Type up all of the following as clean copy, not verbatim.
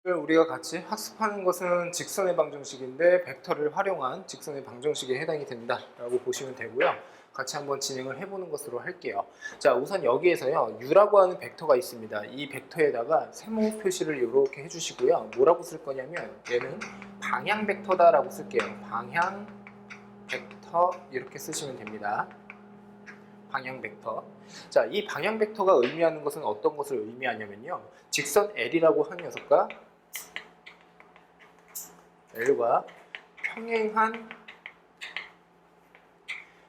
우리가 같이 학습하는 것은 직선의 방정식인데 벡터를 활용한 직선의 방정식에 해당이 된다라고 보시면 되고요. 같이 한번 진행을 해보는 것으로 할게요. 자, 우선 여기에서요, u라고 하는 벡터가 있습니다. 이 벡터에다가 세모 표시를 이렇게 해주시고요. 뭐라고 쓸 거냐면 얘는 방향 벡터다라고 쓸게요. 방향 벡터 이렇게 쓰시면 됩니다. 방향 벡터. 자, 이 방향 벡터가 의미하는 것은 어떤 것을 의미하냐면요. 직선 L이라고 하는 녀석과 L과 평행한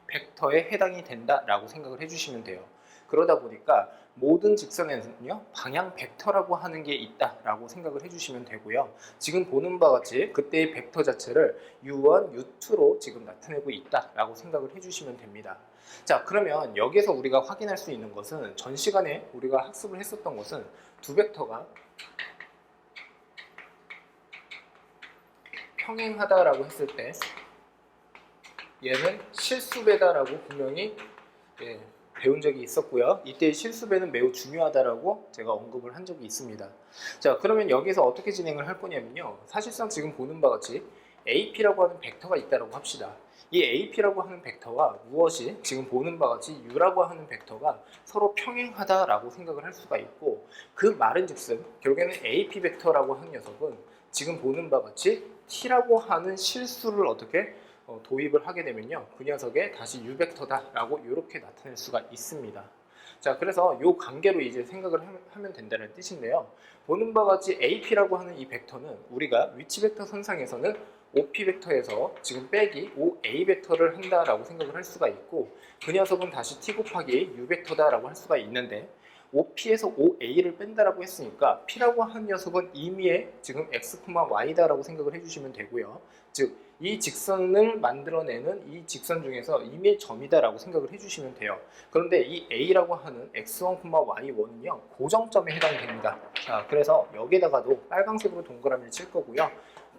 벡터에 해당이 된다라고 생각을 해주시면 돼요. 그러다 보니까 모든 직선에는요 방향 벡터라고 하는 게 있다라고 생각을 해주시면 되고요. 지금 보는 바와 같이 그때의 벡터 자체를 U1, U2로 지금 나타내고 있다라고 생각을 해주시면 됩니다. 자, 그러면 여기서 우리가 확인할 수 있는 것은 전 시간에 우리가 학습을 했었던 것은 두 벡터가 평행하다라고 했을 때 얘는 실수배다라고 분명히 배운 적이 있었고요. 이때 실수배는 매우 중요하다라고 제가 언급을 한 적이 있습니다. 자, 그러면 여기서 어떻게 진행을 할 거냐면요. 사실상 지금 보는 바와 같이 AP라고 하는 벡터가 있다고 합시다. 이 AP라고 하는 벡터와 무엇이 지금 보는 바와 같이 U라고 하는 벡터가 서로 평행하다라고 생각을 할 수가 있고, 그 말은즉슨 결국에는 AP 벡터라고 하는 녀석은 지금 보는 바와 같이 T라고 하는 실수를 어떻게 도입을 하게 되면요, 그 녀석에 다시 U 벡터다라고 이렇게 나타낼 수가 있습니다. 자, 그래서 이 관계로 이제 생각을 하면 된다는 뜻인데요. 보는 바와 같이 AP라고 하는 이 벡터는 우리가 위치 벡터 선상에서는 OP 벡터에서 지금 빼기 OA 벡터를 한다라고 생각을 할 수가 있고, 그 녀석은 다시 T 곱하기 U 벡터다라고 할 수가 있는데, OP에서 OA를 뺀다라고 했으니까 P라고 한 녀석은 임의의 지금 X, Y다라고 생각을 해주시면 되고요. 즉, 이 직선을 만들어내는 이 직선 중에서 임의의 점이다라고 생각을 해주시면 돼요. 그런데 이 A라고 하는 X1, Y1은요, 고정점에 해당이 됩니다. 자, 그래서 여기에다가도 빨간색으로 동그라미를 칠 거고요.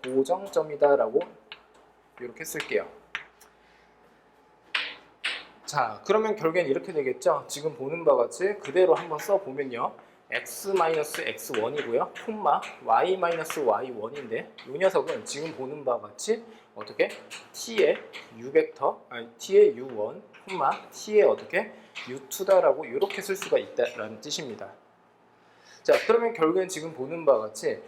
고정점이다라고 이렇게 쓸게요. 자, 그러면 결국엔 이렇게 되겠죠. 지금 보는 바와 같이 그대로 한번 써보면요, x-x1이고요 콤마 y-y1인데 이 녀석은 지금 보는 바와 같이 어떻게 t의 u 벡터, t의 u1 콤마 t의 어떻게 u2다라고 이렇게 쓸 수가 있다라는 뜻입니다. 자, 그러면 결국엔 지금 보는 바와 같이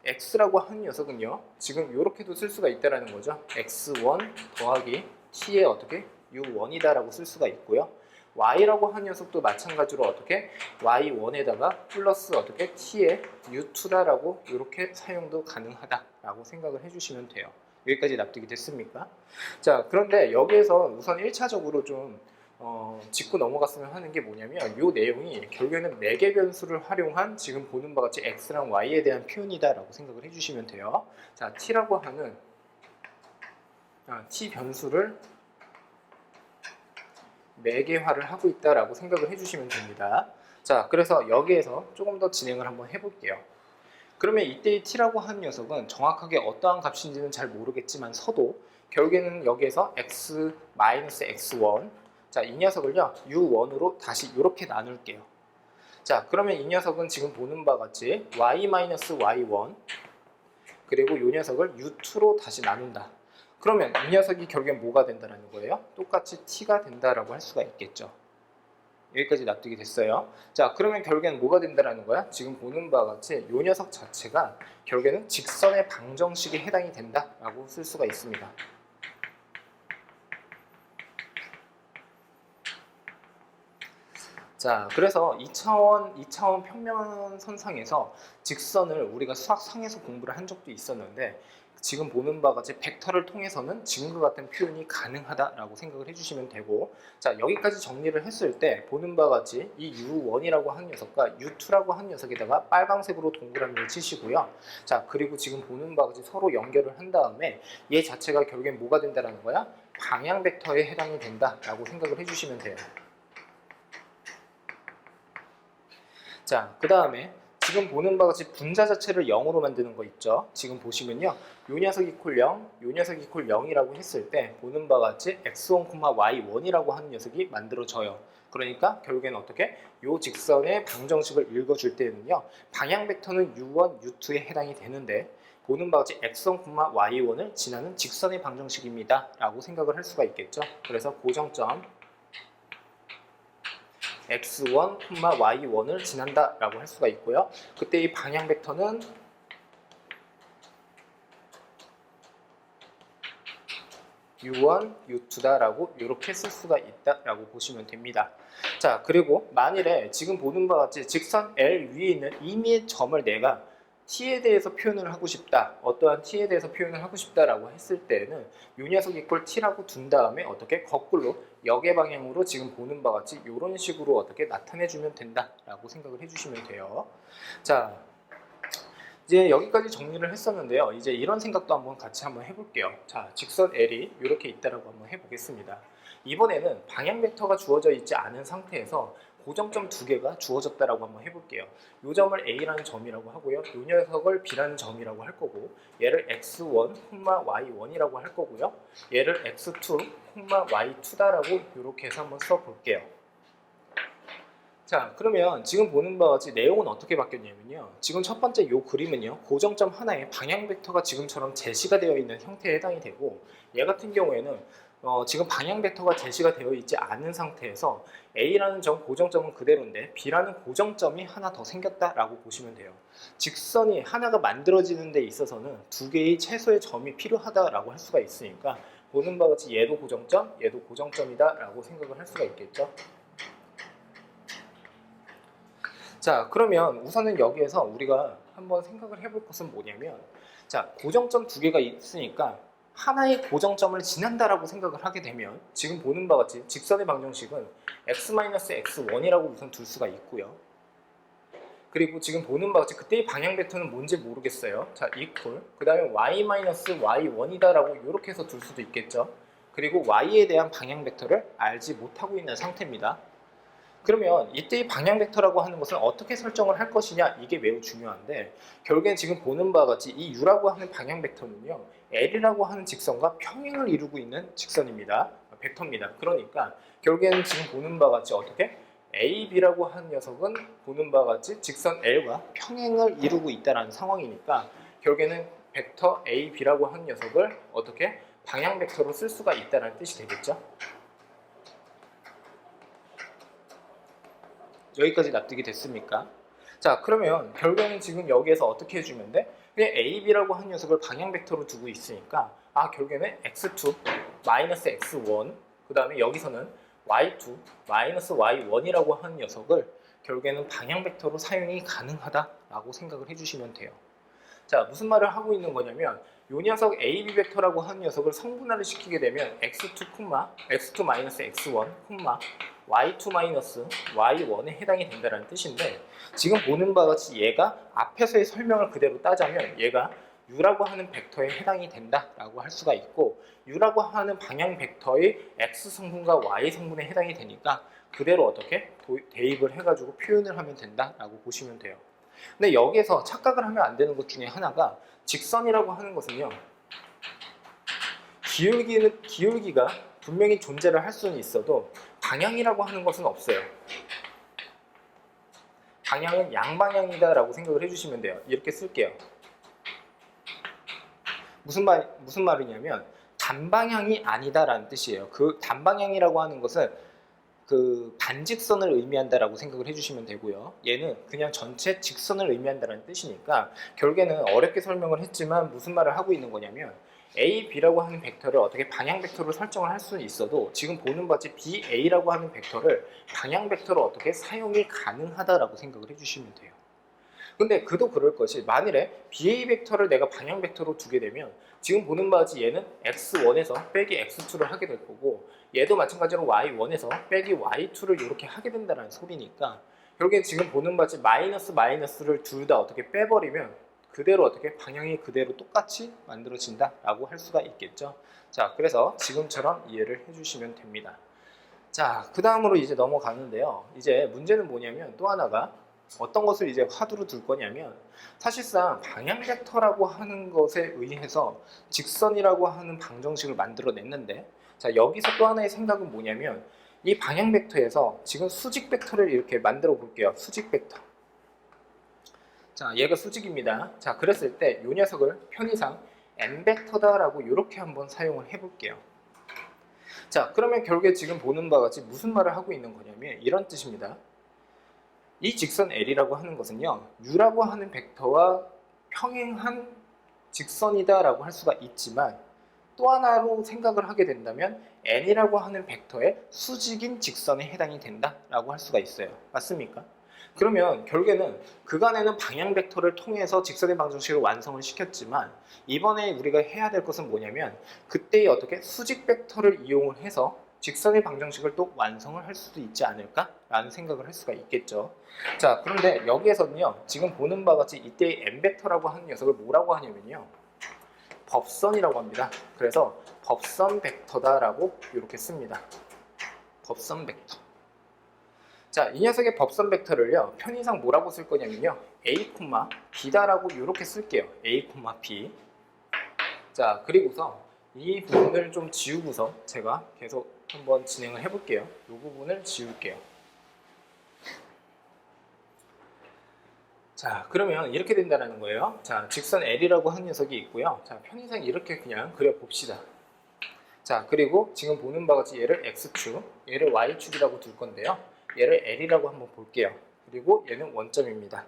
x라고 하는 녀석은요, 지금 이렇게도 쓸 수가 있다라는 거죠. x1 더하기 t의 어떻게 u1이다라고 쓸 수가 있고요. y라고 하는 녀석도 마찬가지로 어떻게 y1에다가 플러스 어떻게 t의 u2다라고 이렇게 사용도 가능하다라고 생각을 해주시면 돼요. 여기까지 납득이 됐습니까? 자, 그런데 여기에서 우선 1차적으로 좀 짚고 넘어갔으면 하는 게 뭐냐면, 이 내용이 결국에는 매개 변수를 활용한 지금 보는 바와 같이 x랑 y에 대한 표현이다라고 생각을 해주시면 돼요. 자, t라고 하는 t 변수를 매개화를 하고 있다라고 생각을 해주시면 됩니다. 자, 그래서 여기에서 조금 더 진행을 한번 해볼게요. 그러면 이때의 t라고 하는 녀석은 정확하게 어떠한 값인지는 잘 모르겠지만 서도 결국에는 여기에서 x-x1, 자, 이 녀석을요 u1으로 다시 이렇게 나눌게요. 자, 그러면 이 녀석은 지금 보는 바와 같이 y-y1 그리고 이 녀석을 u2로 다시 나눈다. 그러면 이 녀석이 결국엔 뭐가 된다는 거예요? 똑같이 t가 된다라고 할 수가 있겠죠. 여기까지 납득이 됐어요. 자, 그러면 결국엔 뭐가 된다는 거야? 지금 보는 바와 같이 이 녀석 자체가 결국에는 직선의 방정식에 해당이 된다라고 쓸 수가 있습니다. 자, 그래서 2차원 평면선상에서 직선을 우리가 수학상에서 공부를 한 적도 있었는데, 지금 보는 바와 같이 벡터를 통해서는 지금과 같은 표현이 가능하다라고 생각을 해주시면 되고, 자, 여기까지 정리를 했을 때 보는 바와 같이 이 U1이라고 하는 녀석과 U2라고 하는 녀석에다가 빨강색으로 동그라미를 치시고요. 자, 그리고 지금 보는 바와 같이 서로 연결을 한 다음에 얘 자체가 결국엔 뭐가 된다는 거야? 방향 벡터에 해당이 된다라고 생각을 해주시면 돼요. 자, 그 다음에 지금 보는 바와 같이 분자 자체를 0으로 만드는 거 있죠. 지금 보시면요, 요 녀석 이퀄 0, 요 녀석 이퀄 0이라고 했을 때 보는 바와 같이 x1, y1이라고 하는 녀석이 만들어져요. 그러니까 결국에는 어떻게? 요 직선의 방정식을 읽어줄 때는요. 방향 벡터는 u1, u2에 해당이 되는데 보는 바와 같이 x1, y1을 지나는 직선의 방정식입니다. 라고 생각을 할 수가 있겠죠. 그래서 고정점 x1, y1을 지난다 라고 할 수가 있고요. 그때 이 방향 벡터는 u1, u2다라고 이렇게 쓸 수가 있다라고 보시면 됩니다. 자, 그리고 만일에 지금 보는 바와 같이 직선 L 위에 있는 임의의 점을 내가 t에 대해서 표현을 하고 싶다, 어떠한 t에 대해서 표현을 하고 싶다라고 했을 때는 요 녀석 이퀄 t라고 둔 다음에 어떻게 거꾸로 역의 방향으로 지금 보는 바와 같이 이런 식으로 어떻게 나타내주면 된다라고 생각을 해주시면 돼요. 자, 이제 여기까지 정리를 했었는데요. 이제 이런 생각도 한번 같이 한번 해볼게요. 자, 직선 L이 이렇게 있다라고 한번 해보겠습니다. 이번에는 방향 벡터가 주어져 있지 않은 상태에서 고정점 두 개가 주어졌다라고 한번 해볼게요. 이 점을 A라는 점이라고 하고요. 이 녀석을 B라는 점이라고 할 거고, 얘를 x1, y1이라고 할 거고요. 얘를 x2, y2다라고 이렇게 해서 한번 써볼게요. 자, 그러면 지금 보는 바와 같이 내용은 어떻게 바뀌었냐면요. 지금 첫 번째 이 그림은요. 고정점 하나에 방향 벡터가 지금처럼 제시가 되어 있는 형태에 해당이 되고, 얘 같은 경우에는 지금 방향 벡터가 제시가 되어 있지 않은 상태에서 A라는 점 고정점은 그대로인데 B라는 고정점이 하나 더 생겼다라고 보시면 돼요. 직선이 하나가 만들어지는 데 있어서는 두 개의 최소의 점이 필요하다라고 할 수가 있으니까 보는 바와 같이 얘도 고정점, 얘도 고정점이다라고 생각을 할 수가 있겠죠. 자, 그러면 우선은 여기에서 우리가 한번 생각을 해볼 것은 뭐냐면, 자, 고정점 두 개가 있으니까 하나의 고정점을 지난다라고 생각을 하게 되면 지금 보는 바와 같이 직선의 방정식은 x-x1이라고 우선 둘 수가 있고요. 그리고 지금 보는 바와 같이 그때의 방향 벡터는 뭔지 모르겠어요. 자, equal 그 다음에 y-y1이다라고 이렇게 해서 둘 수도 있겠죠. 그리고 y에 대한 방향 벡터를 알지 못하고 있는 상태입니다. 그러면 이때의 방향 벡터라고 하는 것은 어떻게 설정을 할 것이냐, 이게 매우 중요한데, 결국엔 지금 보는 바와 같이 이 u라고 하는 방향 벡터는요, L이라고 하는 직선과 평행을 이루고 있는 직선입니다. 벡터입니다. 그러니까 결국에는 지금 보는 바와 같이 어떻게 AB라고 하는 녀석은 보는 바와 같이 직선 L과 평행을 이루고 있다는 상황이니까 결국에는 벡터 AB라고 하는 녀석을 어떻게 방향 벡터로 쓸 수가 있다는 뜻이 되겠죠. 여기까지 납득이 됐습니까? 자, 그러면 결국에는 지금 여기에서 어떻게 해주면 돼? 그냥 A, B라고 한 녀석을 방향 벡터로 두고 있으니까 결국에는 x2, x1 그 다음에 여기서는 y2, y1이라고 하는 녀석을 결국에는 방향 벡터로 사용이 가능하다라고 생각을 해주시면 돼요. 자, 무슨 말을 하고 있는 거냐면 이 녀석 AB 벡터라고 하는 녀석을 성분할을 시키게 되면 x2, x2-x1, y2-y1에 해당이 된다는 뜻인데, 지금 보는 바와 같이 얘가 앞에서의 설명을 그대로 따자면 얘가 u라고 하는 벡터에 해당이 된다라고 할 수가 있고, u라고 하는 방향 벡터의 x 성분과 y 성분에 해당이 되니까 그대로 어떻게 대입을 해가지고 표현을 하면 된다라고 보시면 돼요. 근데 여기에서 착각을 하면 안 되는 것 중에 하나가, 직선이라고 하는 것은요, 기울기가 분명히 존재를 할 수는 있어도 방향이라고 하는 것은 없어요. 방향은 양방향이다 라고 생각을 해주시면 돼요. 이렇게 쓸게요. 무슨 말이냐면 단방향이 아니다라는 뜻이에요. 그 단방향이라고 하는 것은 그 반직선을 의미한다라고 생각을 해주시면 되고요. 얘는 그냥 전체 직선을 의미한다는 뜻이니까 결국에는 어렵게 설명을 했지만 무슨 말을 하고 있는 거냐면 A, B라고 하는 벡터를 어떻게 방향 벡터로 설정을 할 수는 있어도 지금 보는 바와 같이 B, A라고 하는 벡터를 방향 벡터로 어떻게 사용이 가능하다라고 생각을 해주시면 돼요. 근데 그도 그럴 것이, 만일에 BA 벡터를 내가 방향 벡터로 두게 되면 지금 보는 바와 같이 얘는 x1에서 빼기 x2를 하게 될 거고, 얘도 마찬가지로 y1에서 빼기 y2를 이렇게 하게 된다는 소리니까 결국엔 지금 보는 바와 같이 마이너스를 둘 다 어떻게 빼버리면 그대로 어떻게 방향이 그대로 똑같이 만들어진다라고 할 수가 있겠죠. 자, 그래서 지금처럼 이해를 해주시면 됩니다. 자, 그 다음으로 이제 넘어가는데요. 이제 문제는 뭐냐면 또 하나가 어떤 것을 이제 화두로 둘 거냐면, 사실상 방향 벡터라고 하는 것에 의해서 직선이라고 하는 방정식을 만들어냈는데, 자, 여기서 또 하나의 생각은 뭐냐면 이 방향 벡터에서 지금 수직 벡터를 이렇게 만들어 볼게요. 수직 벡터. 자, 얘가 수직입니다. 자, 그랬을 때 이 녀석을 편의상 n 벡터다라고 이렇게 한번 사용을 해볼게요. 자, 그러면 결국에 지금 보는 바와 같이 무슨 말을 하고 있는 거냐면 이런 뜻입니다. 이 직선 L이라고 하는 것은요, U라고 하는 벡터와 평행한 직선이다라고 할 수가 있지만 또 하나로 생각을 하게 된다면 N이라고 하는 벡터의 수직인 직선에 해당이 된다라고 할 수가 있어요. 맞습니까? 그러면 결국에는 그간에는 방향 벡터를 통해서 직선의 방정식을 완성을 시켰지만 이번에 우리가 해야 될 것은 뭐냐면 그때의 어떻게 수직 벡터를 이용을 해서 직선의 방정식을 또 완성을 할 수도 있지 않을까라는 생각을 할 수가 있겠죠. 자, 그런데 여기에서는요, 지금 보는 바와 같이 이때의 n 벡터라고 하는 녀석을 뭐라고 하냐면요, 법선이라고 합니다. 그래서 법선 벡터다라고 이렇게 씁니다. 법선 벡터. 자, 이 녀석의 법선 벡터를요, 편의상 뭐라고 쓸 거냐면요, a, b다라고 이렇게 쓸게요. a, b. 자, 그리고서 이 부분을 좀 지우고서 제가 계속 한번 진행을 해볼게요. 이 부분을 지울게요. 자, 그러면 이렇게 된다는 거예요. 자, 직선 L이라고 하는 녀석이 있고요. 자, 편의상 이렇게 그냥 그려봅시다. 자, 그리고 지금 보는 바와 같이 얘를 X축, 얘를 Y축이라고 둘 건데요. 얘를 L이라고 한번 볼게요. 그리고 얘는 원점입니다.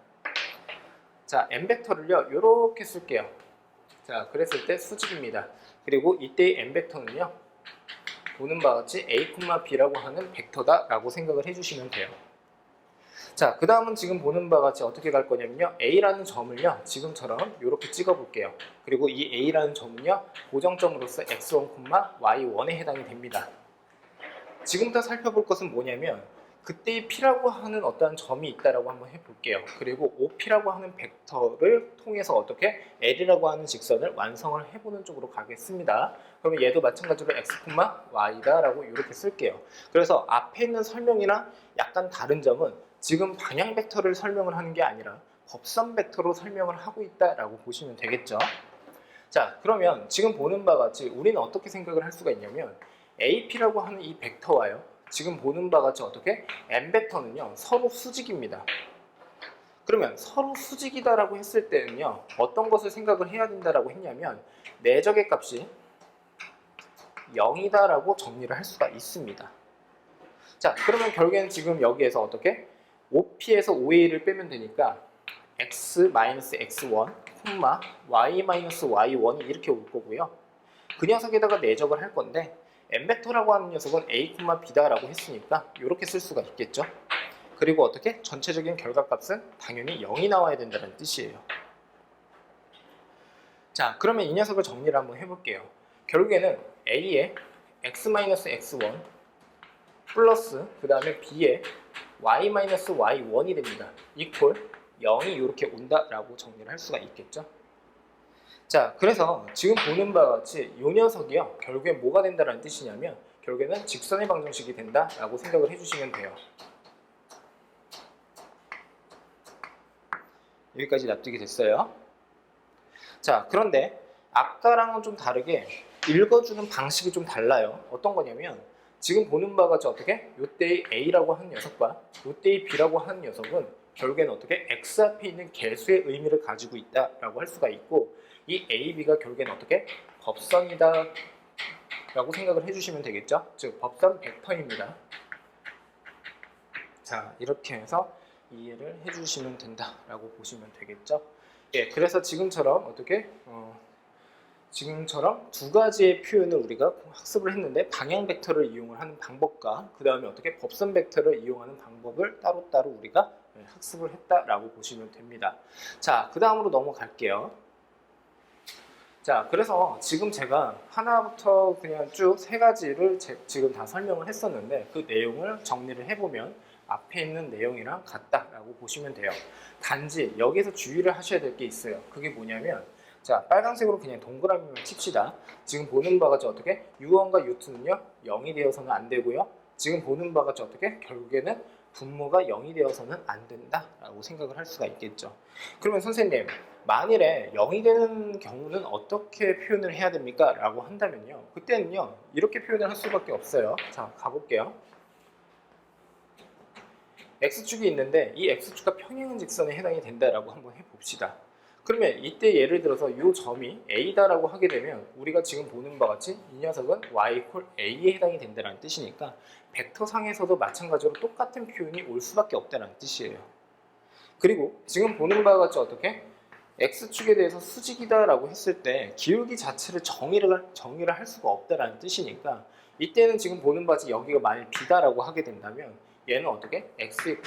자, n벡터를요, 이렇게 쓸게요. 자, 그랬을 때 수직입니다. 그리고 이때의 n벡터는요, 보는 바와 같이 a, b라고 하는 벡터다라고 생각을 해주시면 돼요. 자, 그 다음은 지금 보는 바와 같이 어떻게 갈 거냐면요, A라는 점을요, 지금처럼 이렇게 찍어 볼게요. 그리고 이 A라는 점은요, 고정점으로서 X1, Y1에 해당이 됩니다. 지금부터 살펴볼 것은 뭐냐면 그때의 P라고 하는 어떠한 점이 있다라고 한번 해볼게요. 그리고 OP라고 하는 벡터를 통해서 어떻게 L이라고 하는 직선을 완성을 해보는 쪽으로 가겠습니다. 그러면 얘도 마찬가지로 X, Y다라고 이렇게 쓸게요. 그래서 앞에 있는 설명이랑 약간 다른 점은 지금 방향 벡터를 설명을 하는 게 아니라 법선 벡터로 설명을 하고 있다라고 보시면 되겠죠. 자, 그러면 지금 보는 바와 같이 우리는 어떻게 생각을 할 수가 있냐면 AP라고 하는 이 벡터와요, 지금 보는 바와 같이 어떻게 n 벡터는요, 서로 수직입니다. 그러면 서로 수직이다라고 했을 때는요, 어떤 것을 생각을 해야 된다라고 했냐면 내적의 값이 0이다라고 정리를 할 수가 있습니다. 자, 그러면 결국에는 지금 여기에서 어떻게 OP에서 OA를 빼면 되니까 x-x1, y-y1이 이렇게 올 거고요. 그 녀석에다가 내적을 할 건데 n벡터라고 하는 녀석은 a, b다라고 했으니까 이렇게 쓸 수가 있겠죠. 그리고 어떻게 전체적인 결과값은 당연히 0이 나와야 된다는 뜻이에요. 자, 그러면 이 녀석을 정리를 한번 해볼게요. 결국에는 a의 x-x1 플러스 그 다음에 b의 y-y1이 됩니다. 이퀄 0이 이렇게 온다라고 정리를 할 수가 있겠죠. 자, 그래서 지금 보는 바와 같이 이 녀석이요, 결국엔 뭐가 된다는 뜻이냐면 결국에는 직선의 방정식이 된다라고 생각을 해주시면 돼요. 여기까지 납득이 됐어요. 자, 그런데 아까랑은 좀 다르게 읽어주는 방식이 좀 달라요. 어떤 거냐면 지금 보는 바와 같이 어떻게 이때의 A라고 하는 녀석과 이때의 B라고 하는 녀석은 결국에는 어떻게 X 앞에 있는 개수의 의미를 가지고 있다라고 할 수가 있고, 이 A, B가 결국에는 어떻게 법선이다 라고 생각을 해주시면 되겠죠. 즉 법선 벡터입니다. 자, 이렇게 해서 이해를 해주시면 된다라고 보시면 되겠죠. 예, 그래서 지금처럼 어떻게 지금처럼 두 가지의 표현을 우리가 학습을 했는데 방향 벡터를 이용을 하는 방법과 그 다음에 어떻게 법선 벡터를 이용하는 방법을 따로따로 우리가 학습을 했다라고 보시면 됩니다. 자, 그 다음으로 넘어갈게요. 자, 그래서 지금 제가 하나부터 그냥 쭉 세 가지를 지금 다 설명을 했었는데 그 내용을 정리를 해보면 앞에 있는 내용이랑 같다라고 보시면 돼요. 단지 여기서 주의를 하셔야 될 게 있어요. 그게 뭐냐면 자, 빨간색으로 그냥 동그라미만 칩시다. 지금 보는 바가 어떻게 U1과 U2는요 0이 되어서는 안 되고요. 지금 보는 바가 어떻게 결국에는 분모가 0이 되어서는 안 된다라고 생각을 할 수가 있겠죠. 그러면 선생님, 만일에 0이 되는 경우는 어떻게 표현을 해야 됩니까? 라고 한다면요, 그때는요 이렇게 표현을 할 수밖에 없어요. 자, 가볼게요. x축이 있는데 이 x축과 평행한 직선에 해당이 된다라고 한번 해봅시다. 그러면 이때 예를 들어서 이 점이 a다라고 하게 되면 우리가 지금 보는 바와 같이 이 녀석은 y a에 해당이 된다는 뜻이니까 벡터상에서도 마찬가지로 똑같은 표현이 올 수밖에 없다는 뜻이에요. 그리고 지금 보는 바와 같이 어떻게 x축에 대해서 수직이다라고 했을 때 기울기 자체를 정의를 할 수가 없다라는 뜻이니까 이때는 지금 보는 바지 여기가 만일 b다라고 하게 된다면 얘는 어떻게 x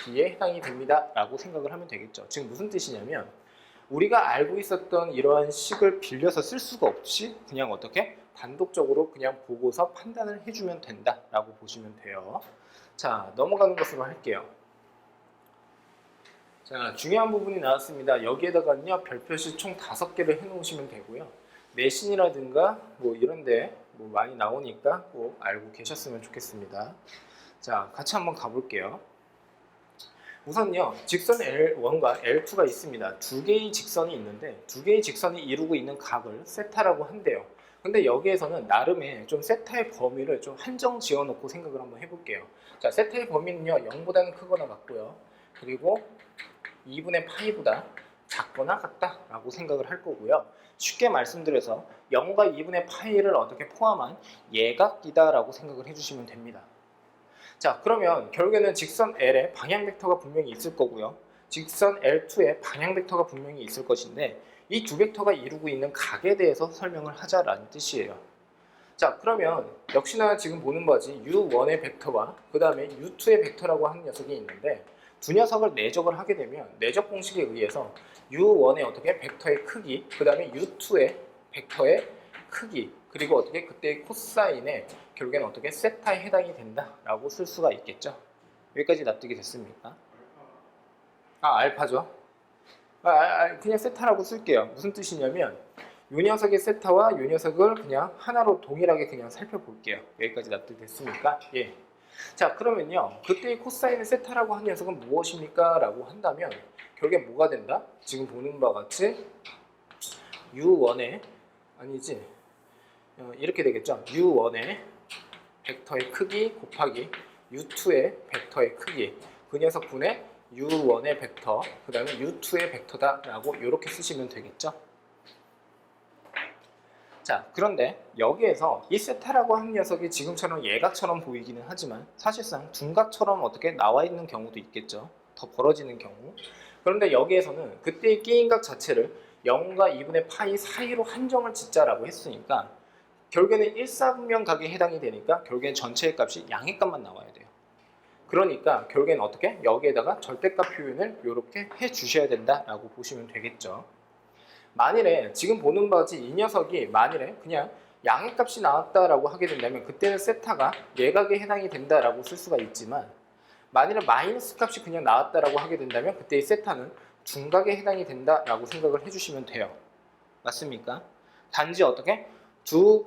b에 해당이 됩니다 라고 생각을 하면 되겠죠. 지금 무슨 뜻이냐면 우리가 알고 있었던 이러한 식을 빌려서 쓸 수가 없이 그냥 어떻게 단독적으로 그냥 보고서 판단을 해주면 된다라고 보시면 돼요. 자, 넘어가는 것으로 할게요. 자, 중요한 부분이 나왔습니다. 여기에다가는요 별표시 총 5개를 해놓으시면 되고요. 내신이라든가 뭐 이런데 뭐 많이 나오니까 꼭 알고 계셨으면 좋겠습니다. 자, 같이 한번 가볼게요. 우선요 직선 L1과 L2가 있습니다. 두 개의 직선이 있는데 두 개의 직선이 이루고 있는 각을 세타라고 한대요. 근데 여기에서는 나름의 좀 세타의 범위를 좀 한정 지어 놓고 생각을 한번 해볼게요. 자, 세타의 범위는요 0보다는 크거나 같고요. 그리고 2분의 파이보다 작거나 같다라고 생각을 할 거고요. 쉽게 말씀드려서 0과 2분의 파이를 어떻게 포함한 예각이다라고 생각을 해주시면 됩니다. 자, 그러면 결국에는 직선 L에 방향 벡터가 분명히 있을 거고요. 직선 L2에 방향 벡터가 분명히 있을 것인데 이 두 벡터가 이루고 있는 각에 대해서 설명을 하자라는 뜻이에요. 자, 그러면 역시나 지금 보는 바지 U1의 벡터와 그 다음에 U2의 벡터라고 하는 녀석이 있는데 두 녀석을 내적을 하게 되면 내적 공식에 의해서 U1의 어떻게 벡터의 크기, 그 다음에 U2의 벡터의 크기, 그리고 어떻게 그때의 코사인에 결국에는 어떻게 세타에 해당이 된다라고 쓸 수가 있겠죠. 여기까지 납득이 됐습니까? 알파죠. 그냥 세타라고 쓸게요. 무슨 뜻이냐면 이 녀석의 세타와 이 녀석을 그냥 하나로 동일하게 그냥 살펴볼게요. 여기까지 납득됐습니까? 예. 자, 그러면요 그때의 코사인의 세타라고 하는 녀석은 무엇입니까? 라고 한다면 결국에 뭐가 된다? 지금 보는 바와 같이 U1의 아니지 이렇게 되겠죠. U1의 벡터의 크기 곱하기 U2의 벡터의 크기, 그 녀석분의 U1의 벡터, 그 다음에 U2의 벡터다 라고 이렇게 쓰시면 되겠죠. 자, 그런데 여기에서 이 세타라고 하는 녀석이 지금처럼 예각처럼 보이기는 하지만 사실상 둔각처럼 어떻게 나와 있는 경우도 있겠죠. 더 벌어지는 경우. 그런데 여기에서는 그때의 끼인각 자체를 0과 2분의 파이 사이로 한정을 짓자라고 했으니까 결국에는 일사분명각에 해당이 되니까 결국엔 전체의 값이 양의 값만 나와야 돼요. 그러니까 결국엔 어떻게? 여기에다가 절대값 표현을 이렇게 해주셔야 된다라고 보시면 되겠죠. 만일에 지금 보는 바지 이 녀석이 만일에 그냥 양의 값이 나왔다라고 하게 된다면 그때는 세타가 예각에 해당이 된다라고 쓸 수가 있지만 만일에 마이너스 값이 그냥 나왔다라고 하게 된다면 그때의 세타는 둔각에 해당이 된다라고 생각을 해주시면 돼요. 맞습니까? 단지 어떻게? 두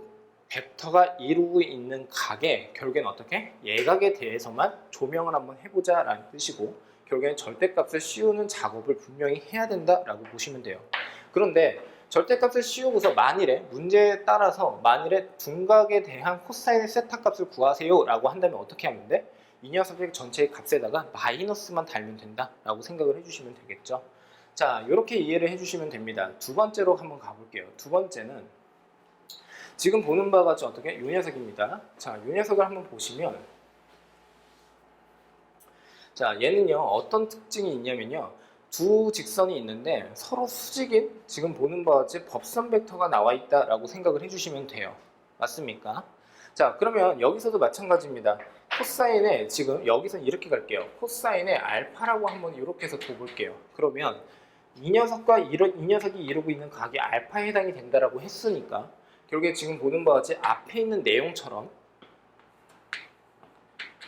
벡터가 이루고 있는 각에 결국엔 어떻게? 예각에 대해서만 조명을 한번 해보자 라는 뜻이고 결국엔 절대값을 씌우는 작업을 분명히 해야 된다라고 보시면 돼요. 그런데 절대값을 씌우고서 만일에 문제에 따라서 만일에 둔각에 대한 코사인의 세타값을 구하세요 라고 한다면 어떻게 하면 돼? 이 녀석의 전체의 값에다가 마이너스만 달면 된다라고 생각을 해주시면 되겠죠. 자, 이렇게 이해를 해주시면 됩니다. 두 번째로 한번 가볼게요. 두 번째는 지금 보는 바와 같이 어떻게? 이 녀석입니다. 자, 이 녀석을 한번 보시면 자, 얘는요 어떤 특징이 있냐면요 두 직선이 있는데 서로 수직인 지금 보는 바와 같이 법선 벡터가 나와 있다라고 생각을 해주시면 돼요. 맞습니까? 자, 그러면 여기서도 마찬가지입니다. 코사인에 지금 여기서 이렇게 갈게요. 코사인에 알파라고 한번 이렇게 해서 둬볼게요. 그러면 이 녀석과 이 녀석이 이루고 있는 각이 알파에 해당이 된다라고 했으니까 결국에 지금 보는 바와 같이 앞에 있는 내용처럼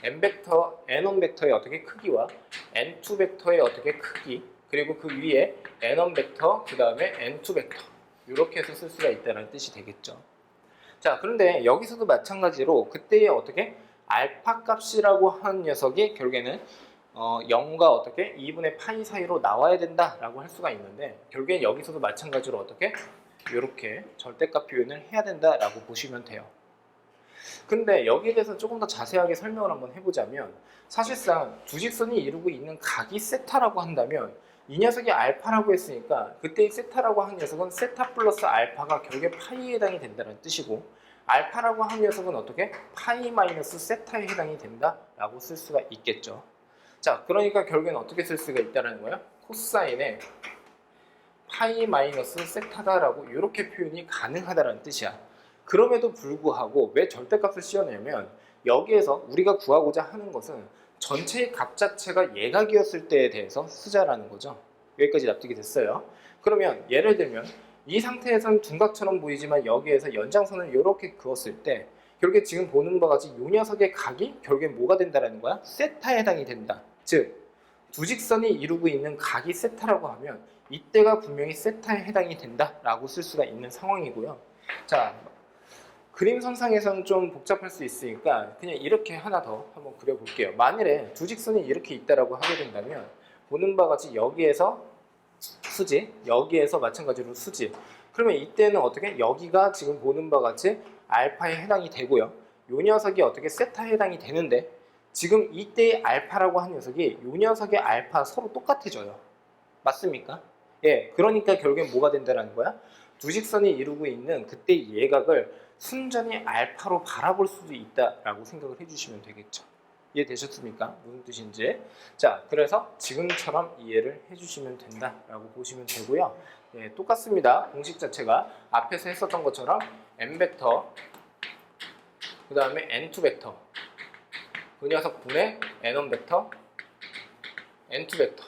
n벡터, n1 벡터의 어떻게 크기와 n2 벡터의 어떻게 크기, 그리고 그 위에 n1 벡터, 그 다음에 n2 벡터 이렇게 해서 쓸 수가 있다는 뜻이 되겠죠. 자, 그런데 여기서도 마찬가지로 그때의 어떻게 알파 값이라고 하는 녀석이 결국에는 0과 어떻게 2분의 파이 사이로 나와야 된다라고 할 수가 있는데 결국엔 여기서도 마찬가지로 어떻게 이렇게 절대값 표현을 해야 된다라고 보시면 돼요. 근데 여기에 대해서 조금 더 자세하게 설명을 한번 해보자면 사실상 두 직선이 이루고 있는 각이 세타라고 한다면 이 녀석이 알파라고 했으니까 그때 이 세타라고 한 녀석은 세타 플러스 알파가 결국에 파이에 해당이 된다는 뜻이고 알파라고 한 녀석은 어떻게? 파이 마이너스 세타에 해당이 된다라고 쓸 수가 있겠죠. 자, 그러니까 결국엔 어떻게 쓸 수가 있다는 거야? 코사인에 파이 마이너스 세타다라고 이렇게 표현이 가능하다는 뜻이야. 그럼에도 불구하고 왜 절대값을 씌워내면 여기에서 우리가 구하고자 하는 것은 전체의 값 자체가 예각이었을 때에 대해서 쓰자라는 거죠. 여기까지 납득이 됐어요. 그러면 예를 들면 이 상태에서는 둔각처럼 보이지만 여기에서 연장선을 이렇게 그었을 때 결국에 지금 보는 바와 같이 이 녀석의 각이 결국에 뭐가 된다는 거야? 세타에 해당이 된다. 즉 두 직선이 이루고 있는 각이 세타라고 하면 이때가 분명히 세타에 해당이 된다라고 쓸 수가 있는 상황이고요. 자, 그림선상에서는 좀 복잡할 수 있으니까 그냥 이렇게 하나 더 한번 그려볼게요. 만일에 두 직선이 이렇게 있다라고 하게 된다면 보는 바와 같이 여기에서 수직, 여기에서 마찬가지로 수직. 그러면 이때는 어떻게? 여기가 지금 보는 바와 같이 알파에 해당이 되고요. 요 녀석이 어떻게 세타에 해당이 되는데 지금 이때의 알파라고 한 녀석이 요 녀석의 알파 서로 똑같아져요. 맞습니까? 예, 그러니까 결국엔 뭐가 된다는 거야? 두 직선이 이루고 있는 그때의 예각을 순전히 알파로 바라볼 수도 있다라고 생각을 해주시면 되겠죠. 이해되셨습니까? 무슨 뜻인지. 자, 그래서 지금처럼 이해를 해주시면 된다라고 보시면 되고요. 예, 똑같습니다. 공식 자체가 앞에서 했었던 것처럼 n벡터, 그 다음에 n2 벡터, 그 녀석 분의 n1 벡터, n2 벡터.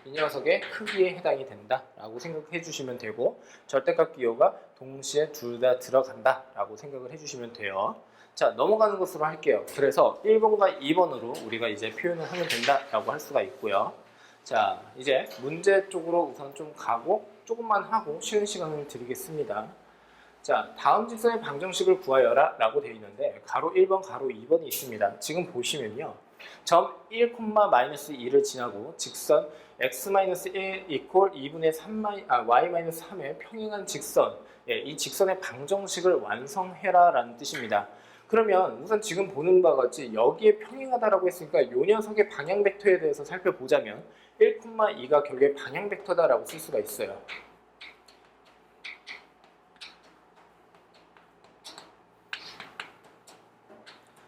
이 녀석의 크기에 해당이 된다라고 생각해 주시면 되고 절대값 기호가 동시에 둘 다 들어간다라고 생각을 해주시면 돼요. 자, 넘어가는 것으로 할게요. 그래서 1번과 2번으로 우리가 이제 표현을 하면 된다라고 할 수가 있고요. 자, 이제 문제 쪽으로 우선 좀 가고 조금만 하고 쉬는 시간을 드리겠습니다. 자, 다음 직선의 방정식을 구하여라 라고 되어 있는데 가로 1번, 가로 2번이 있습니다. 지금 보시면요. 점 1,-2를 지나고 직선 x-1 이퀄 2분의 y-3의 평행한 직선, 예, 이 직선의 방정식을 완성해라 라는 뜻입니다. 그러면 우선 지금 보는 바와 같이 여기에 평행하다라고 했으니까 이 녀석의 방향 벡터에 대해서 살펴보자면 1,2가 결국에 방향 벡터다라고 쓸 수가 있어요.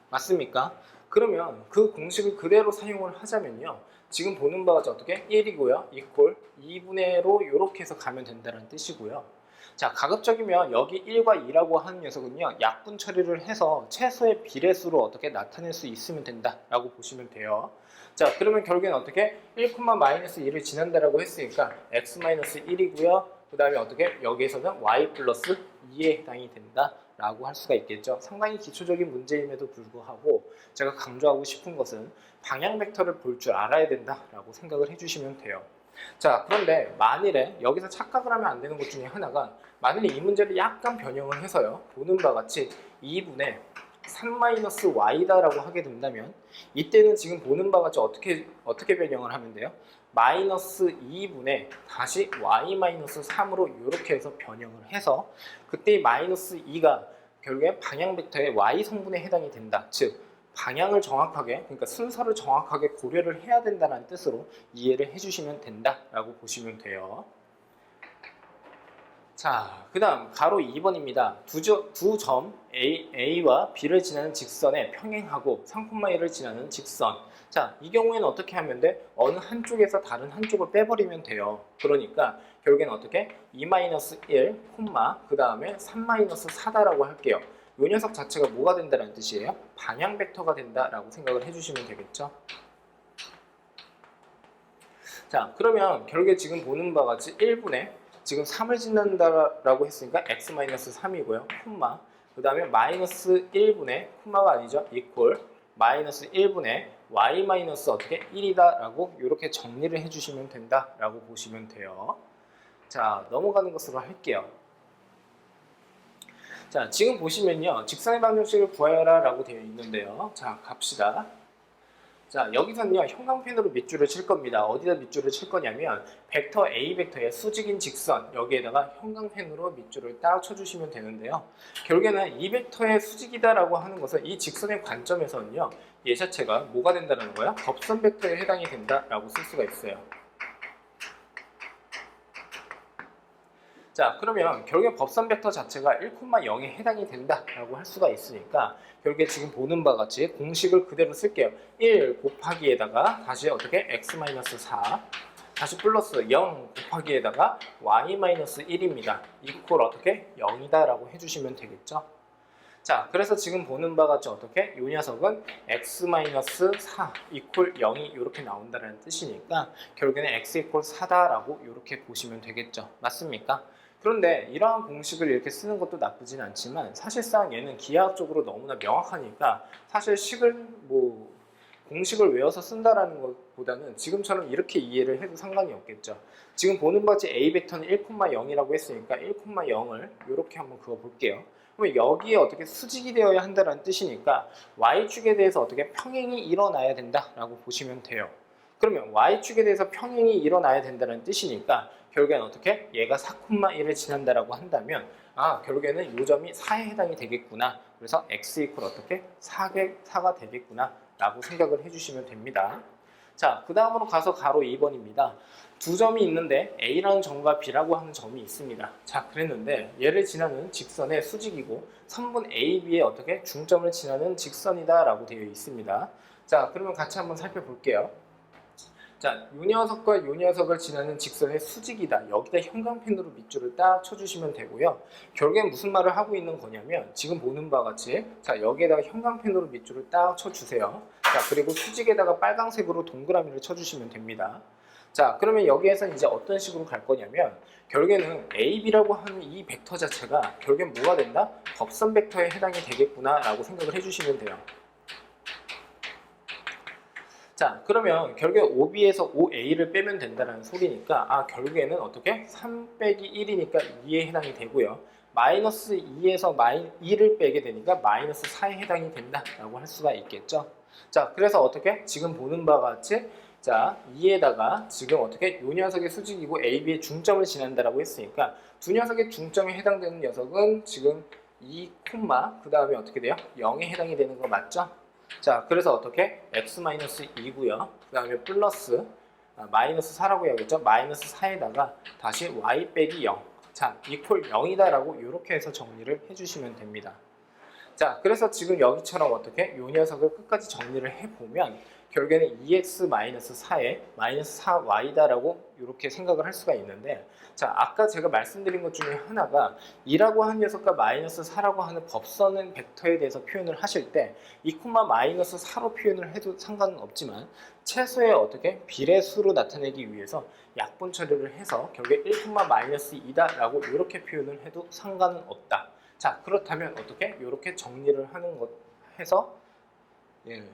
맞습니까? 그러면 그 공식을 그대로 사용을 하자면요. 지금 보는 바와 같이 어떻게? 1이고요. 이퀄 2분의로 이렇게 해서 가면 된다는 뜻이고요. 자, 가급적이면 여기 1과 2라고 하는 녀석은요. 약분 처리를 해서 최소의 비례수로 어떻게 나타낼 수 있으면 된다라고 보시면 돼요. 자, 그러면 결국엔 어떻게? 1,-2를 지난다라고 했으니까 x-1이고요. 그 다음에 어떻게? 여기에서는 y 플러스 2에 해당이 된다. 라고 할 수가 있겠죠. 상당히 기초적인 문제임에도 불구하고 제가 강조하고 싶은 것은 방향 벡터를 볼 줄 알아야 된다라고 생각을 해주시면 돼요. 자, 그런데 만일에 여기서 착각을 하면 안 되는 것 중에 하나가 만일에 이 문제를 약간 변형을 해서요. 보는 바와 같이 2분의 3-y다라고 하게 된다면 이때는 지금 보는 바와 같이 어떻게 변형을 하면 돼요? 마이너스 2분의 다시 y-3으로 이렇게 해서 변형을 해서 그때 마이너스 2가 결국에 방향 벡터의 y 성분에 해당이 된다. 즉 방향을 정확하게, 그러니까 순서를 정확하게 고려를 해야 된다는 뜻으로 이해를 해주시면 된다라고 보시면 돼요. 자, 그 다음 가로 2번입니다. 두 점 A와 B를 지나는 직선에 평행하고 3,1을 지나는 직선. 자, 이 경우에는 어떻게 하면 돼? 어느 한쪽에서 다른 한쪽을 빼버리면 돼요. 그러니까 결국엔 어떻게? 2-1, 그 다음에 3-4다라고 할게요. 이 녀석 자체가 뭐가 된다는 뜻이에요? 방향 벡터가 된다라고 생각을 해주시면 되겠죠. 자, 그러면 결국에 지금 보는 바와 같이 1분의 지금 3을 짓는다라고 했으니까 x-3이고요. 콤마. 그 다음에 마이너스 1분의 콤마가 아니죠. 이퀄 마이너스 1분의 y 마이너스 어떻게 1이다라고 이렇게 정리를 해주시면 된다라고 보시면 돼요. 자, 넘어가는 것으로 할게요. 자, 지금 보시면요. 직선의 방정식을 구하여라 라고 되어 있는데요. 자, 갑시다. 자, 여기서는요, 형광펜으로 밑줄을 칠 겁니다. 어디다 밑줄을 칠 거냐면, 벡터 A 벡터의 수직인 직선, 여기에다가 형광펜으로 밑줄을 딱 쳐주시면 되는데요. 결국에는 이 벡터의 수직이다라고 하는 것은 이 직선의 관점에서는요, 얘 자체가 뭐가 된다는 거야? 법선 벡터에 해당이 된다라고 쓸 수가 있어요. 자, 그러면 결국에 법선 벡터 자체가 1,0에 해당이 된다라고 할 수가 있으니까 결국에 지금 보는 바와 같이 공식을 그대로 쓸게요. 1 곱하기에다가 다시 어떻게 x-4 다시 플러스 0 곱하기에다가 y-1입니다. 이퀄 어떻게? 0이다 라고 해주시면 되겠죠. 자, 그래서 지금 보는 바와 같이 어떻게? 이 녀석은 x-4 이퀄 0이 이렇게 나온다는 뜻이니까 결국에는 x 이퀄 4다라고 이렇게 보시면 되겠죠. 맞습니까? 그런데 이러한 공식을 이렇게 쓰는 것도 나쁘진 않지만 사실상 얘는 기하학적으로 너무나 명확하니까 사실 공식을 외워서 쓴다라는 것보다는 지금처럼 이렇게 이해를 해도 상관이 없겠죠. 지금 보는 바같이 A 벡터는 1,0이라고 했으니까 1,0을 이렇게 한번 그어볼게요. 그러면 여기에 어떻게 수직이 되어야 한다는 뜻이니까 Y축에 대해서 어떻게 평행이 일어나야 된다라고 보시면 돼요. 그러면 Y축에 대해서 평행이 일어나야 된다는 뜻이니까 결국에는 어떻게? 얘가 4,1을 지난다라고 한다면 결국에는 이 점이 4에 해당이 되겠구나. 그래서 x 이퀄 어떻게? 4가 되겠구나 라고 생각을 해주시면 됩니다. 자, 그 다음으로 가서 가로 2번입니다. 두 점이 있는데 A라는 점과 B라고 하는 점이 있습니다. 자, 그랬는데 얘를 지나는 직선의 수직이고 선분 AB에 어떻게? 중점을 지나는 직선이다 라고 되어 있습니다. 자, 그러면 같이 한번 살펴볼게요. 자, 요 녀석과 요 녀석을 지나는 직선의 수직이다. 여기다 형광펜으로 밑줄을 딱 쳐주시면 되고요. 결국엔 무슨 말을 하고 있는 거냐면 지금 보는 바와 같이 자, 여기에다가 형광펜으로 밑줄을 딱 쳐주세요. 자, 그리고 수직에다가 빨강색으로 동그라미를 쳐주시면 됩니다. 자, 그러면 여기에서 이제 어떤 식으로 갈 거냐면 결국에는 AB라고 하는 이 벡터 자체가 결국엔 뭐가 된다? 법선 벡터에 해당이 되겠구나 라고 생각을 해주시면 돼요. 자, 그러면 결국에 OB에서 OA를 빼면 된다는 소리니까 결국에는 어떻게? 3 빼기 1이니까 2에 해당이 되고요. 마이너스 2에서 2를 빼게 되니까 마이너스 4에 해당이 된다라고 할 수가 있겠죠. 자, 그래서 어떻게? 지금 보는 바와 같이 자, 2에다가 지금 어떻게? 요 녀석의 수직이고 AB의 중점을 지난다라고 했으니까 두 녀석의 중점에 해당되는 녀석은 지금 2, 그 다음에 어떻게 돼요? 0에 해당이 되는 거 맞죠? 자, 그래서 어떻게? x-2고요. 그 다음에 플러스 마이너스 4라고 해야겠죠? 마이너스 4에다가 다시 y 빼기 0. 자, 이퀄 0이다 라고 이렇게 해서 정리를 해주시면 됩니다. 자, 그래서 지금 여기처럼 어떻게? 이 녀석을 끝까지 정리를 해보면 결국에는 2x-4에 마이너스 4y다 라고 이렇게 생각을 할 수가 있는데 자, 아까 제가 말씀드린 것 중에 하나가 2라고 하는 녀석과 마이너스 4라고 하는 법선은 벡터에 대해서 표현을 하실 때 2,-4로 표현을 해도 상관은 없지만 최소의 어떻게 비례수로 나타내기 위해서 약분 처리를 해서 결국에 1,-2다 라고 이렇게 표현을 해도 상관은 없다. 자, 그렇다면 어떻게? 이렇게 정리를 하는 것 해서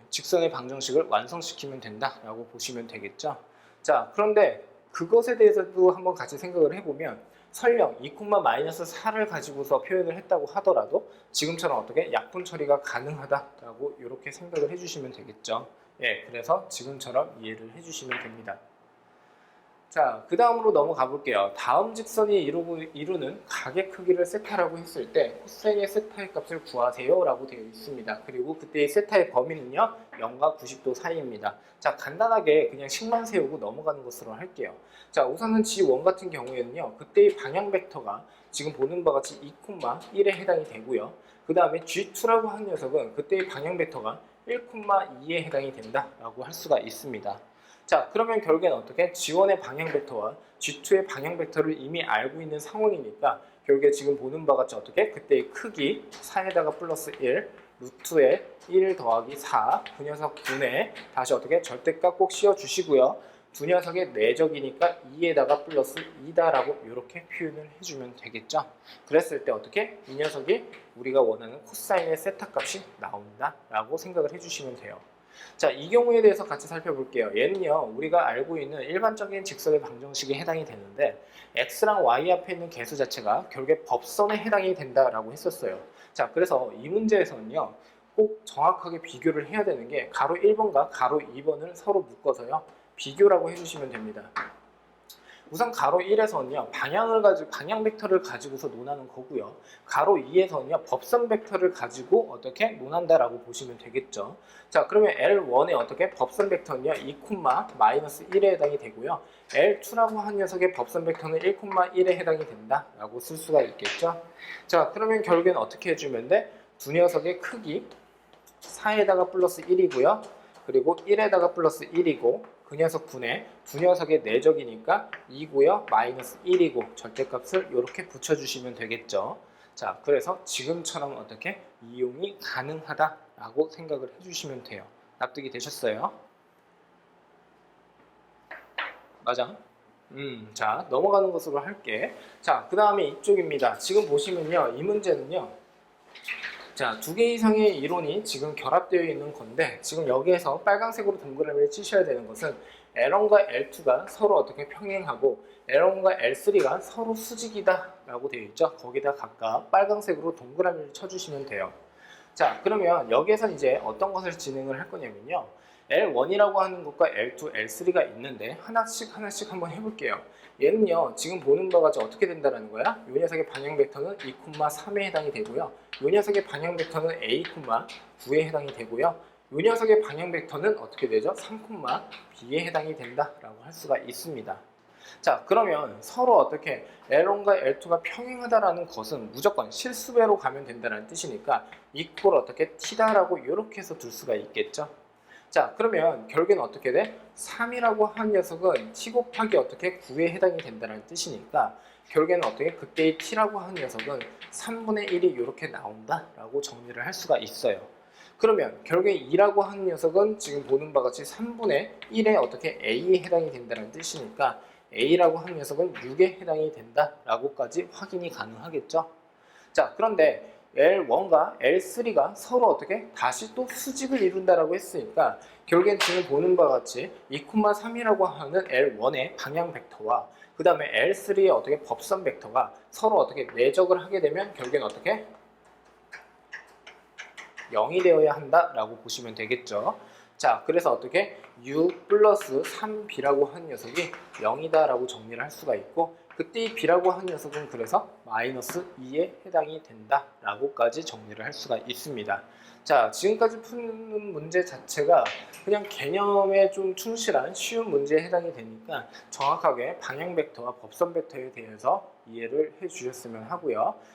직선의 방정식을 완성시키면 된다라고 보시면 되겠죠. 자, 그런데 그것에 대해서도 한번 같이 생각을 해보면 설령 2,-4를 가지고서 표현을 했다고 하더라도 지금처럼 어떻게 약분 처리가 가능하다라고 이렇게 생각을 해주시면 되겠죠. 그래서 지금처럼 이해를 해주시면 됩니다. 자, 그 다음으로 넘어가 볼게요. 다음 직선이 이루는 각의 크기를 세타라고 했을 때 코사인의 세타의 값을 구하세요 라고 되어 있습니다. 그리고 그때의 세타의 범위는요 0과 90도 사이입니다. 자, 간단하게 그냥 식만 세우고 넘어가는 것으로 할게요. 자, 우선은 G1 같은 경우에는요 그때의 방향 벡터가 지금 보는 바와 같이 2,1에 해당이 되고요. 그 다음에 G2라고 하는 녀석은 그때의 방향 벡터가 1,2에 해당이 된다라고 할 수가 있습니다. 자, 그러면 결국에는 어떻게? G1의 방향 벡터와 G2의 방향 벡터를 이미 알고 있는 상황이니까 결국에 지금 보는 바와 같이 어떻게? 그때의 크기 4에다가 플러스 1, 루트에 1 더하기 4, 그 녀석 분의 다시 어떻게? 절대값 꼭 씌워주시고요. 두 녀석의 내적이니까 2에다가 플러스 2다라고 이렇게 표현을 해주면 되겠죠. 그랬을 때 어떻게? 이 녀석이 우리가 원하는 코사인의 세타 값이 나온다라고 생각을 해주시면 돼요. 자, 이 경우에 대해서 같이 살펴볼게요. 얘는요 우리가 알고 있는 일반적인 직선의 방정식에 해당이 되는데 x랑 y 앞에 있는 개수 자체가 결국에 법선에 해당이 된다라고 했었어요. 자, 그래서 이 문제에서는요 꼭 정확하게 비교를 해야 되는 게 가로 1번과 가로 2번을 서로 묶어서요. 비교라고 해주시면 됩니다. 우선 가로 1에서는요. 방향 벡터를 가지고서 논하는 거고요. 가로 2에서는요. 법선 벡터를 가지고 어떻게 논한다라고 보시면 되겠죠. 자, 그러면 L1의 어떻게 법선 벡터는요. 2, 마이너스 1에 해당이 되고요. L2라고 한 녀석의 법선 벡터는 1, 1에 해당이 된다라고 쓸 수가 있겠죠. 자, 그러면 결국엔 어떻게 해주면 돼? 두 녀석의 크기 4에다가 플러스 1이고요. 그리고 1에다가 플러스 1이고 그 녀석 분의 두 녀석의 내적이니까 2고요. 마이너스 1이고 절대값을 이렇게 붙여주시면 되겠죠. 자, 그래서 지금처럼 어떻게 이용이 가능하다라고 생각을 해주시면 돼요. 납득이 되셨어요? 맞아? 자, 넘어가는 것으로 할게. 자, 그 다음에 이쪽입니다. 지금 보시면요. 이 문제는요. 자, 두 개 이상의 이론이 지금 결합되어 있는 건데 지금 여기에서 빨간색으로 동그라미를 치셔야 되는 것은 L1과 L2가 서로 어떻게 평행하고 L1과 L3가 서로 수직이다 라고 되어 있죠. 거기다 각각 빨간색으로 동그라미를 쳐주시면 돼요. 자, 그러면 여기에서 이제 어떤 것을 진행을 할 거냐면요. L1이라고 하는 것과 L2, L3가 있는데 하나씩 한번 해볼게요. 얘는요, 지금 보는 바가 어떻게 된다는 거야? 이 녀석의 방향 벡터는 2, 3에 해당이 되고요. 이 녀석의 방향 벡터는 A, 9에 해당이 되고요. 이 녀석의 방향 벡터는 어떻게 되죠? 3, B에 해당이 된다라고 할 수가 있습니다. 자, 그러면 서로 어떻게 L1과 L2가 평행하다라는 것은 무조건 실수배로 가면 된다는 뜻이니까 이퀄 어떻게 T다라고 이렇게 해서 둘 수가 있겠죠. 자, 그러면 결국에는 어떻게 돼? 3이라고 한 녀석은 T 곱하기 어떻게 9에 해당이 된다는 뜻이니까 결국에는 어떻게 그때의 T라고 한 녀석은 3분의 1이 이렇게 나온다라고 정리를 할 수가 있어요. 그러면 결국에 2라고 한 녀석은 지금 보는 바와 같이 3분의 1에 어떻게 A에 해당이 된다는 뜻이니까 A라고 한 녀석은 6에 해당이 된다라고까지 확인이 가능하겠죠. 자, 그런데 L1과 L3가 서로 어떻게 다시 또 수직을 이룬다라고 했으니까 결국엔 지금 보는 바와 같이 2,3이라고 하는 L1의 방향 벡터와 그 다음에 L3의 어떻게 법선 벡터가 서로 어떻게 내적을 하게 되면 결국엔 어떻게 0이 되어야 한다라고 보시면 되겠죠. 자, 그래서 어떻게 6 플러스 3b라고 한 녀석이 0이다라고 정리를 할 수가 있고 그때 이 b라고 한 녀석은 그래서 마이너스 2에 해당이 된다라고까지 정리를 할 수가 있습니다. 자, 지금까지 푸는 문제 자체가 그냥 개념에 좀 충실한 쉬운 문제에 해당이 되니까 정확하게 방향 벡터와 법선 벡터에 대해서 이해를 해 주셨으면 하고요.